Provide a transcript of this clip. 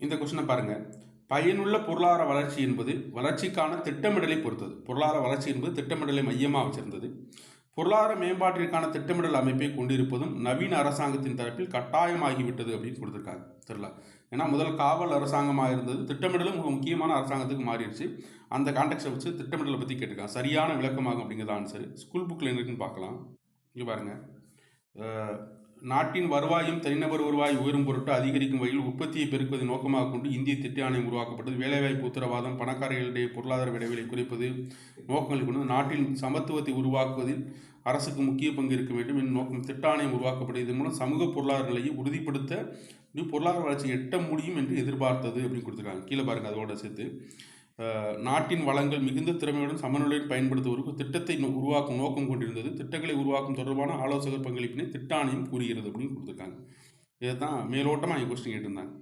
இந்த கொஸ்டினை பாருங்க. பயனுள்ள பொருளாதார வளர்ச்சி என்பது வளர்ச்சிக்கான திட்டமிடலை பொறுத்தது. பொருளாதார வளர்ச்சி என்பது திட்டமிடலை மையமாக வச்சிருந்தது. பொருளாதார மேம்பாட்டிற்கான திட்டமிடல் அமைப்பை கொண்டிருப்பதும் நவீன அரசாங்கத்தின் தரப்பில் கட்டாயமாகிவிட்டது அப்படின்னு கொடுத்துருக்காங்க. தெரியல, ஏன்னா முதல் காவல் அரசாங்கமாக இருந்தது, திட்டமிடலும் மிக முக்கியமான அரசாங்கத்துக்கு மாறிடுச்சு. அந்த கான்டெக்ட்டை வச்சு திட்டமிடலை பற்றி கேட்டிருக்காங்க. சரியான விளக்கமாகும் அப்படிங்கிறது ஆன்சர். ஸ்கூல் புக்கில் என்ன இருக்குன்னு பார்க்கலாம். இங்கே பாருங்க. நாட்டின் வருவாயும் தனிநபர் வருவாய் உயரும் பொருட்டு அதிகரிக்கும் வகையில் உற்பத்தியை பெருக்குவதை நோக்கமாக கொண்டு இந்திய திட்ட ஆணையம் உருவாக்கப்பட்டது. வேலைவாய்ப்பு உத்தரவாதம், பணக்காரர்களிடையே பொருளாதார விளைவுகளை குறைப்பது நோக்கங்கள் கொண்டு நாட்டின் சமத்துவத்தை உருவாக்குவதில் அரசுக்கு முக்கிய பங்கு இருக்க வேண்டும் என்ற நோக்கம் திட்ட ஆணையம் உருவாக்கப்பட்டது. இதன் மூலம் சமூக பொருளாதார நிலையை உறுதிப்படுத்த பொருளாதார வளர்ச்சி எட்ட முடியும் என்று எதிர்பார்த்தது அப்படின்னு கொடுத்துருக்காங்க. கீழே பாருங்க. அதோட சேர்த்து நாட்டின் வளங்கள் மிகுந்த திறமையுடன் சமநிலையில் பயன்படுத்துவதற்கு திட்டத்தை உருவாக்கும் நோக்கம் கொண்டிருந்தது. திட்டங்களை உருவாக்கும் தொடர்பான ஆலோசகர் பங்களிப்பினை திட்ட ஆணையம் கூறுகிறது அப்படின்னு கொடுத்துருக்காங்க. இதை தான் மேலோட்டமாக கொஸ்டின் கேட்டிருந்தாங்க.